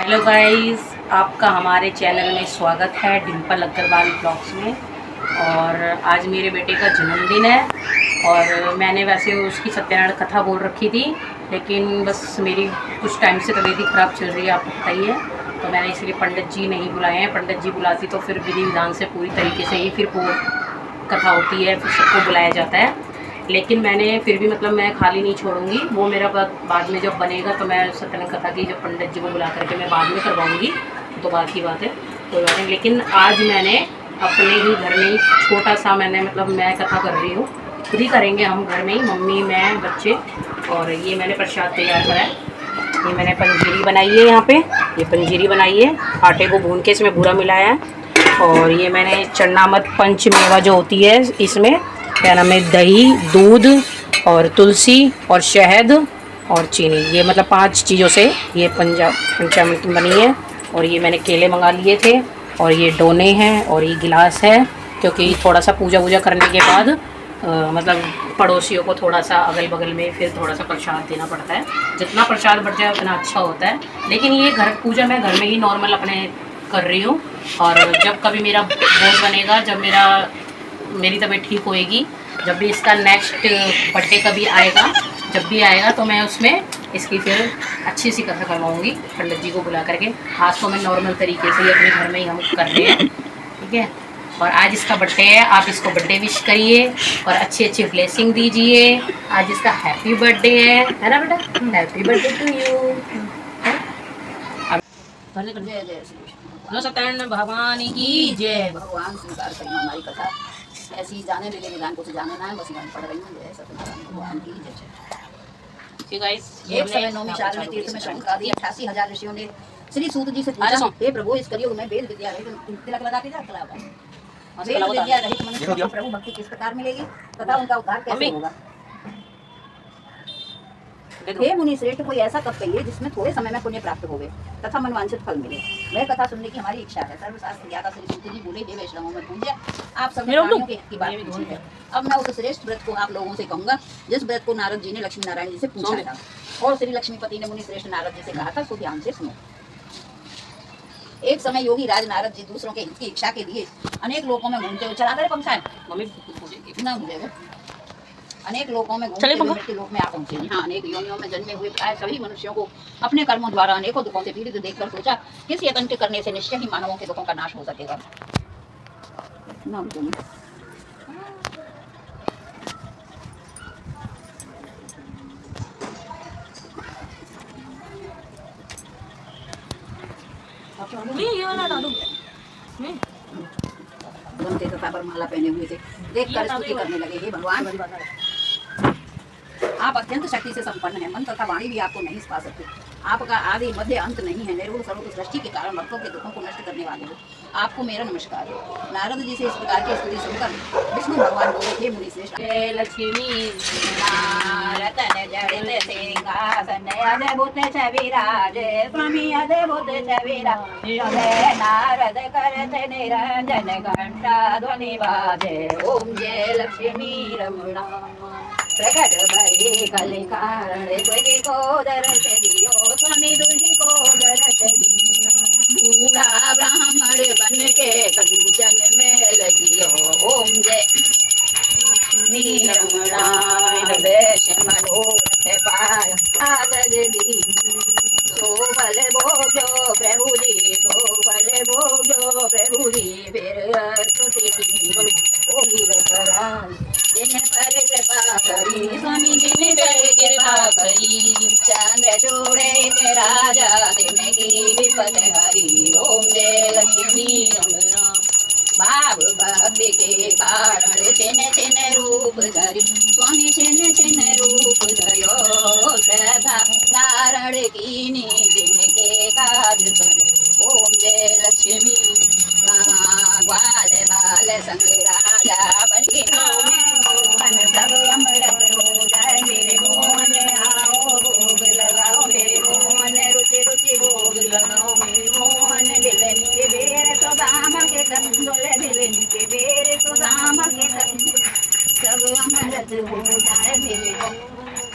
Hello guys, आपका हमारे channel में स्वागत है डिम्पल अग्रवाल ब्लॉग्स में। और आज मेरे बेटे का जन्मदिन है और मैंने वैसे उसकी सत्यनारायण कथा बोल रखी थी, लेकिन बस मेरी कुछ टाइम से तबीयत ही ख़राब चल रही है, आपको पता ही है। तो मैंने इसलिए पंडित जी नहीं बुलाए हैं। पंडित जी बुलाती तो फिर विधि विधान से पूरी तरीके से ही फिर वो कथा होती है, फिर सबको बुलाया जाता है। लेकिन मैंने फिर भी मैं खाली नहीं छोड़ूंगी। वो मेरा बाद में जब बनेगा तो मैं सत्यनारायण कथा की जब पंडित जी को बुला करके मैं बाद में करवाऊंगी, तो बात की बात है, कोई बात नहीं। लेकिन आज मैंने अपने ही घर में ही छोटा सा मैं कथा कर रही हूँ। खुद ही करेंगे हम घर में ही, मम्मी, मैं, बच्चे। और ये मैंने प्रसाद तैयार करा है। ये मैंने पंजीरी बनाई है, यहाँ पे ये पंजीरी बनाई है, आटे को भून के इसमें बूरा मिलाया है। और ये मैंने चरणामृत पंचमेवा जो होती है, इसमें क्या नाम है, दही, दूध और तुलसी और शहद और चीनी, ये 5 चीज़ों से ये पंचामृत बनी है। और ये मैंने केले मंगा लिए थे और ये डोने हैं और ये गिलास है, क्योंकि थोड़ा सा पूजा वूजा करने के बाद पड़ोसियों को थोड़ा सा अगल बगल में फिर थोड़ा सा प्रसाद देना पड़ता है। जितना प्रसाद बढ़ जाए उतना अच्छा होता है। लेकिन ये घर पूजा मैं घर में ही नॉर्मल अपने कर रही हूँ। और जब कभी मेरा भोज बनेगा, जब मेरी तबीयत ठीक होएगी, जब भी इसका नेक्स्ट बर्थडे कभी आएगा, जब भी आएगा तो मैं उसमें इसकी फिर अच्छी सी कथा करवाऊँगी पंडित जी को बुला करके। आज तो मैं नॉर्मल तरीके से ही अपने घर में ही हम कर रहे हैं, ठीक है। और आज इसका बर्थडे है, आप इसको बर्थडे विश करिए और अच्छी अच्छी ब्लेसिंग दीजिए। आज इसका हैप्पी बर्थडे है ना बेटा? Happy birthday to you. Hello Satyanarayan भगवान की जय। भगवान स्वीकार करें हमारी कथा। ऐसी जाने दे विधान को जाने ना है, बस मैं पढ़ रही हूँ। जय सत्यनारायण भगवान की जय। एक समय नौमी साल में तीर्थ में शंकर आदि 88,000 ऋषियों ने श्री सूत जी से पूछा, हे प्रभु, इस कलयुग में वेद विद्या रहित तिलक लगा के जा वेद विद्या रहित मनुष्य को प्रभु भक्ति किस प्रकार मिलेगी तथा उनका उद्धार कैसे होगा? हे मुनि श्रेष्ठ, कोई ऐसा तप कहिए जिसमें थोड़े समय में पुण्य प्राप्त होवे तथा मनवांछित फल मिले। वह कथा सुनने की हमारी इच्छा है। सर्वशास्त्र ज्ञाता श्री सूत जी बोले, हे वैष्णवों में पूज्य, आप सब प्राणियों की बात पूछी है। अब मैं उस श्रेष्ठ व्रत को आप लोगों से कहूंगा जिस व्रत को नारद जी ने लक्ष्मी नारायण जी से पूछा था और श्री लक्ष्मीपति ने मुनि श्रेष्ठ नारद जी से कहा था, सो ध्यान से सुनो। एक समय योगी राज नारद जी दूसरों के हित की इच्छा के लिए अनेक लोगों में घूमते हुए, चला दे पंखा है ना मुझे, अनेक लोगों में घूमते हुए मृत्यु लोक में आ पहुंचे। यहाँ अनेक योनियों में जन्मे हुए प्राय सभी मनुष्यों को अपने कर्मों द्वारा अनेकों दुखों से पीड़ित देखकर सोचा, किस यत्न करने से निश्चय ही मानवों के दुखों का नाश हो सकेगा। तथा माला पहने हुए थे, देखकर स्तुति करने लगे, हे भगवान, आप अत्यंत शक्ति से संपन्न हैं, मन तथा वाणी भी आपको नहीं पा सकते। आपका आदि मध्य अंत नहीं है, निर्गुण स्वरूप सृष्टि के कारण भक्तों के दुखों को नष्ट करने वाले हो, आपको मेरा नमस्कार है। नारद जी से इस प्रकार की स्तुति सुनकर विष्णु भगवान बोले, हे मुनि श्रेष्ठ, लक्ष्मी रतन जड़ित सिंहासन अद्भुत छविराज स्वामी अद्भुत छविराज, नारद करत निरंजन घंटा ध्वनि बाजे, ओम जय लक्ष्मी रमणा। प्रकट भई कलि कारण तुझी को दर्श दियो, स्वामी तुझी को दर्श दियो, बूढ़ा ब्राह्मण बन के कंचन में लगियो, ओम जय मीरमणाय वेश मनोरथ पाय आदर दी, सो फल भोग्यो प्रभु जी, सो फल भोग्यो प्रभु जी, फिर स्तुति होगी कराई, जिन पर कृपा करी स्वामी, जिन पर कृपा करी, चंद्र चूड़े राजा तिनकी विपद हरी, ओम जय लक्ष्मी रमणा। भाव भक्ति के कारण छिन छिन रूप धरी, स्वामी छिन छिन रूप धरो, श्रद्धा धारण कीनी जिनके काज करो, ओम जय लक्ष्मी। ग्वाल बाल संग राजा बनी मोहन, सब अमृत हो जाए मेरे मोहन, आओ भोग लगाओ मेरे मोहन, रुचि रुचि भोग लगाओ मेरे मोहन, बिलन के बेर सुदामा के कंदोले, बिलन के बेर सुदामा के कंदोले, सब अमृत हो जाए मेरे,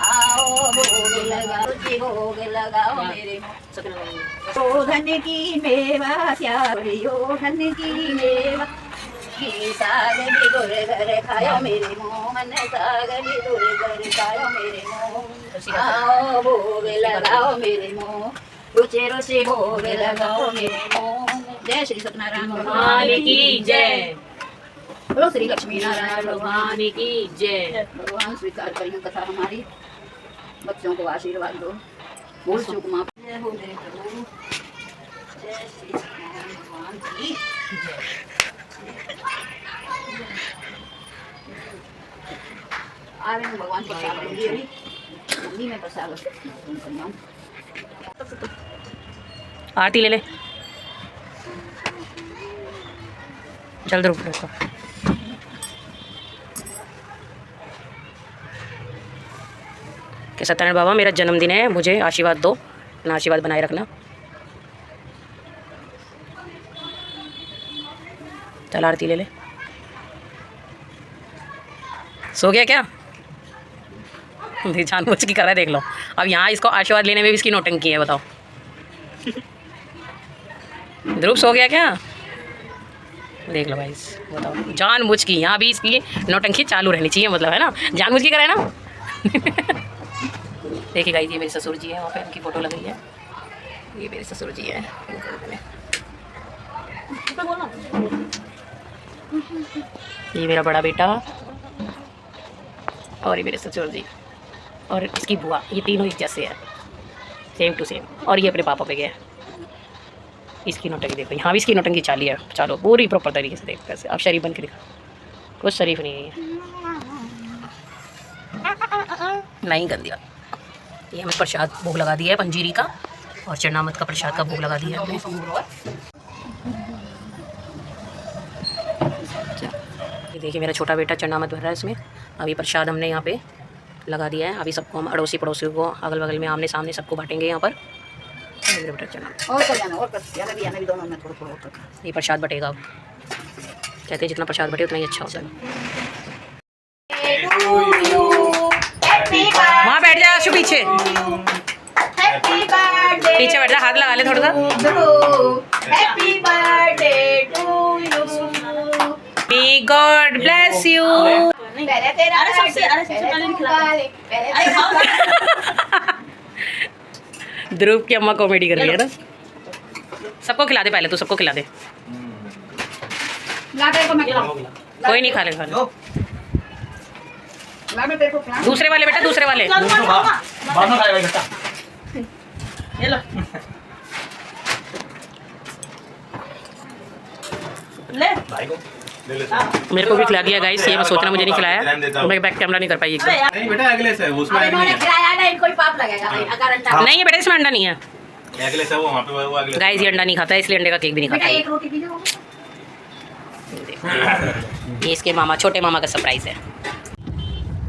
आओ भोग लगाओ, रुचि भोग लगाओ मेरे मेरे मोह। ओ धन की मेवा श्यावरियो धन की मेवा की साग बिदुर घर खायो मेरे मोहन साग बिदुर घर खायो मेरे मोह। आओ भोग लगाओ मेरे मोह रुचि रुचि भोग लगाओ मेरे मोह। जय श्री सत्यनारायण भगवान की जय। बोलो श्री लक्ष्मी नारायण भगवान की जय। भगवान स्वीकार करिए कथा हमारी, बच्चों को आशीर्वाद दो, भूल चूक माफ। जय हो मेरे प्रभु, जय श्री सत्यनारायण भगवान की आवे भगवान प्रसाद दूंगी अभी मम्मी में प्रसाद कन्याओं। आरती ले ले, चल ध्रुव इसको। कि सत्यनारायण बाबा मेरा जन्मदिन है, मुझे आशीर्वाद दो, अपना आशीर्वाद बनाए रखना। चल आरती ले ले। सो गया क्या? जानबूझ की कर रहा है, देख लो। अब यहाँ इसको आशीर्वाद लेने में भी इसकी नौटंकी है, बताओ। ध्रुव सो गया क्या? देख लो भाई, बताओ। जानबूझ की यहाँ भी इसकी नौटंकी चालू रहनी चाहिए, मतलब है ना, जानबूझ की करे ना। देखिए गाइस, ये मेरे ससुर जी है, वहाँ पे उनकी फ़ोटो लगी है। ये मेरे ससुर जी है। ये मेरा बड़ा बेटा और ये मेरे ससुर जी और इसकी बुआ, ये तीनों एक जैसे है, सेम टू सेम। और ये अपने पापा पे गया। इसकी नौटंकी देखो, यहाँ भी इसकी नौटंकी चाली है। चलो पूरी प्रॉपर तरीके से देखो कैसे। अब शरीफ बन के दिखा, कुछ शरीफ नहीं है ये, नहीं गंदी बात। ये हमें प्रसाद भोग लगा दिया है पंजीरी का, और चरणामत का प्रसाद का भोग लगा दिया है हमने। ये देखिए मेरा छोटा बेटा चरणामत भर रहा है इसमें। अभी प्रसाद हमने यहाँ पे लगा दिया है। अभी सबको हम अड़ोसी पड़ोसियों को, अगल बगल में, आमने सामने सबको बांटेंगे यहाँ पर। मेरा बेटा चरणामत और कर जाना, और कर जाना भी, आना भी दोनों में थोड़ा थोड़ा कर। ये प्रसाद बटेगा। अब कहते हैं जितना प्रसाद बटे उतना ही अच्छा होता है। वहाँ बैठ जा आशु, पीछे पीछे बैठ जा, हाथ लगा ले थोड़ा सा। Happy birthday to you, may God bless you. पहले तेरा, अरे सबसे, अरे सबसे पहले खिला ध्रुव की अम्मा कॉमेडी कर रही है ना। सबको खिला दे, पहले तू सबको खिला दे। कोई नहीं खा ले, खा ले। दूसरे वाले बेटा, दूसरे वाले। मेरे को भी खिला दिया गाइस। ये मैं सोच रहा मुझे नहीं खिलाया, मैं बैक कैमरा नहीं कर पाई। नहीं बेटा, अगले से उसमें नहीं नहीं है बेटा, इसमें अंडा नहीं है। अगले से वो वहाँ पे वो अगले गाइस ये अंडा नहीं खाता है, इसलिए अंडे का केक भी नहीं खाता है। एक रोटी भी दो। ये इसके मामा, छोटे मामा का सरप्राइज है।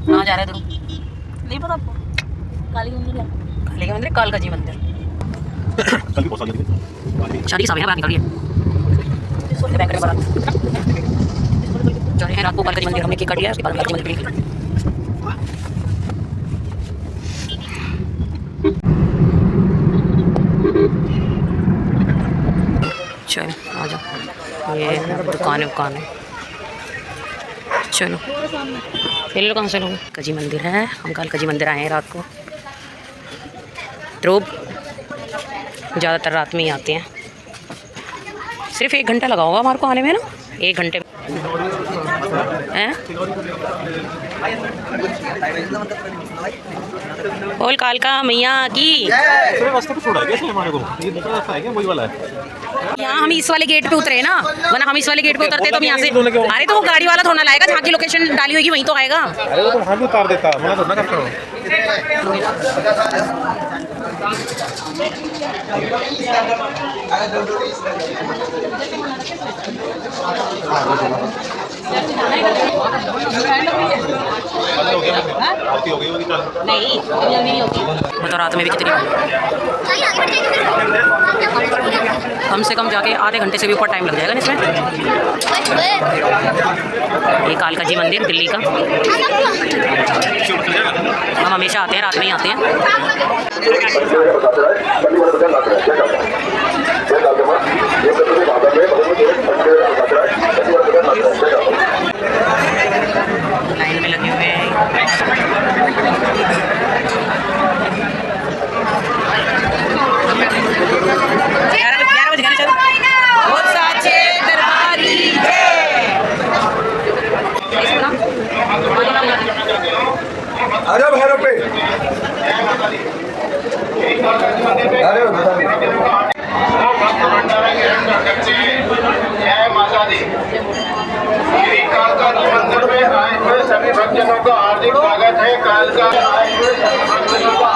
कहाँ जा रहे ध्रुव? नहीं पता आपको? काली के मंदिर, काल का जी मंदिर। कल की बहुत सारी शादी समय है, बात निकलिए। चले हैं रात को काल का जी मंदिर, हमने केक काट लिया, उसके बाद काल का मंदिर निकले। चलो आ जाओ, ये दुकान है। चलो ले लो, कहाँ से लोगे? काजी मंदिर है, हम काल काजी मंदिर आए हैं रात को। ध्रुव ज़्यादातर रात में ही आते हैं। सिर्फ 1 घंटा लगा होगा हमारे को आने में ना, 1 घंटे हैं। बोल कालका मैया की। यहाँ हम इस वाले गेट पे उतरे ना, वरना हम इस वाले गेट पे उतरते तो हम यहाँ से, अरे तो वो गाड़ी वाला थोड़ा लाएगा, जहाँ की लोकेशन डाली होगी वहीं तो आएगा। अरे वो तो वहाँ भी उतार देता, मैं तो ना करता हूँ। नहीं वो तो रात में भी कितनी, हम कम से कम जाके आधे घंटे से भी ऊपर टाइम लग जाएगा इसमें। ये कालका जी मंदिर दिल्ली का, हम हमेशा आते हैं, रात में ही आते हैं। लाइन में लगे हुए हैं। आजा भैरव पे मंदिर में आए हुए सभी भक्तजनों का हार्दिक स्वागत है। कालका आए हुए सभी भक्तजनों का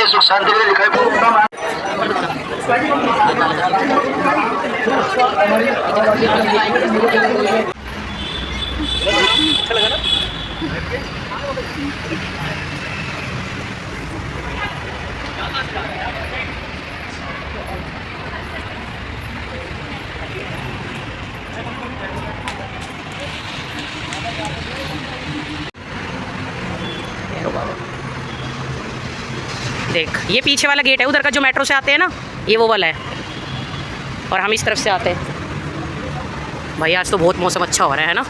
सुख शांति में लिखाई देख, ये पीछे वाला गेट है उधर का, जो मेट्रो से आते हैं ना, ये वो वाला है, और हम इस तरफ से आते हैं। भाई आज तो बहुत मौसम अच्छा हो रहा है ना।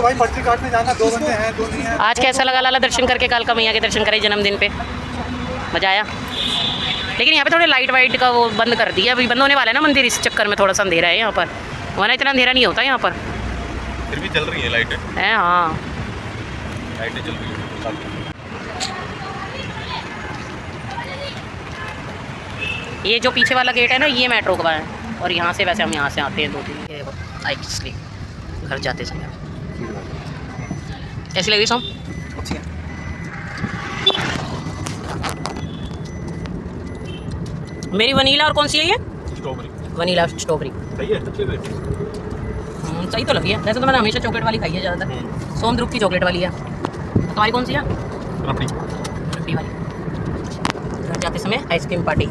भाई पर्ची काटने जाना, 2 बंदे हैं 2 नहीं हैं। आज कैसा लगा लाला दर्शन करके, कालका मैया के दर्शन करे जन्मदिन पे? मज़ा आया। लेकिन यहाँ पे थोड़े लाइट वाइट का वो बंद कर दिया, अभी बंद होने वाला है ना मंदिर, इस चक्कर में थोड़ा सा अंधेरा है यहाँ पर, वरना इतना अंधेरा नहीं होता यहाँ पर। फिर भी चल रही है लाइटें, है हाँ, लाइटें चल रही है। ये जो पीछे वाला गेट है ना, ये मेट्रो का है, और यहाँ से वैसे हम यहाँ से आते हैं 2-3 इसलिए घर जाते समय। कैसी लगी सोम? मेरी वनीला, और कौन सी है ये? स्ट्रॉबेरी। वनीला स्ट्रॉबेरी सही है, अच्छी है। सही तो लगी है वैसे तो, मैंने हमेशा चॉकलेट वाली खाई है ज़्यादातर। सोम ध्रुव की चॉकलेट वाली है, तुम्हारी कौन सी है? रबड़ी वाली। घर जाते समय आइसक्रीम पार्टी।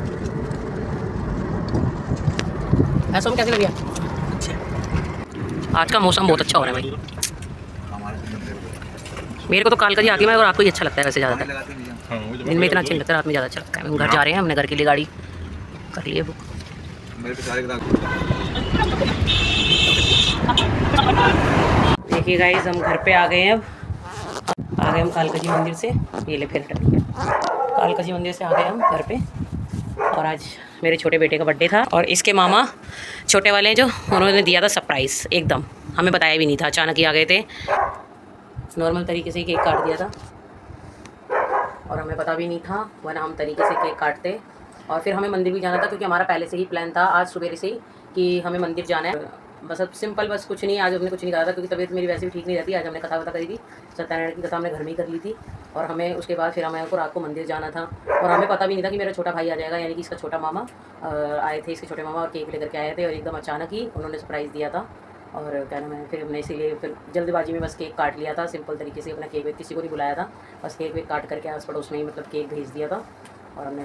ऐसा कैसी लगी है? आज का मौसम बहुत अच्छा हो रहा है भाई। मेरे को तो कालका जी आती है, और आपको ही अच्छा लगता है वैसे ज़्यादातर। दिन में इतना अच्छा नहीं लगता, रात में ज़्यादा अच्छा लगता है। हम घर जा रहे हैं, हमने घर के लिए गाड़ी कर ली है बुक। देखिए गाइस, हम घर पे आ गए हैं। अब आ गए हम कालका जी मंदिर से, ये ले फिर कालका जी मंदिर से आ गए हम घर पे। और आज मेरे छोटे बेटे का बर्थडे था, और इसके मामा छोटे वाले जो, उन्होंने दिया था सरप्राइज़ एकदम, हमें बताया भी नहीं था, अचानक ही आ गए थे। नॉर्मल तरीके से ही केक काट दिया था, और हमें पता भी नहीं था, वरना हम तरीके से केक काटते। और फिर हमें मंदिर भी जाना था, क्योंकि हमारा पहले से ही प्लान था आज सुबह से ही कि हमें मंदिर जाना है। बस अब सिंपल, बस कुछ नहीं, आज हमने कुछ नहीं कहा था, क्योंकि तबीयत मेरी वैसे भी ठीक नहीं रहती। आज हमने कथा करी थी, सत्यनारायण की कथा हमने घर में ही कर ली थी, और हमें उसके बाद फिर हमें को रात को मंदिर जाना था। और हमें पता भी नहीं था कि मेरा छोटा भाई आ जाएगा, यानी कि इसका छोटा मामा आए थे, इसके छोटे मामा, और केक लेकर के आए थे, और एकदम अचानक ही उन्होंने सरप्राइज़ दिया था। और क्या नाम है, फिर हमने इसीलिए फिर जल्दबाजी में बस केक काट लिया था, सिंपल तरीके से अपना केक वेक, किसी को नहीं बुलाया था, बस केक वेक काट करके आस पड़ोस में ही मतलब केक भेज दिया था। और हमने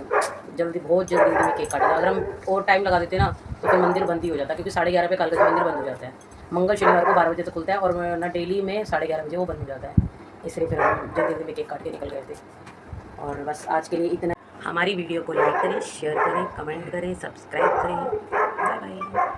बहुत जल्दी में केक काटा था। अगर हम और टाइम लगा देते ना, तो फिर मंदिर बंद ही हो जाता, क्योंकि 11:30 पे कालका जी मंदिर बंद हो जाता है। मंगल शनिवार को 12 बजे तक खुलता है, और ना डेली में 11:30 बजे वो बंद हो जाता है। इसलिए फिर हम जल्दी में केक काट के निकल गए थे। और बस आज के लिए इतना। हमारी वीडियो को लाइक करें, शेयर करें, कमेंट करें, सब्सक्राइब करें। Bye bye.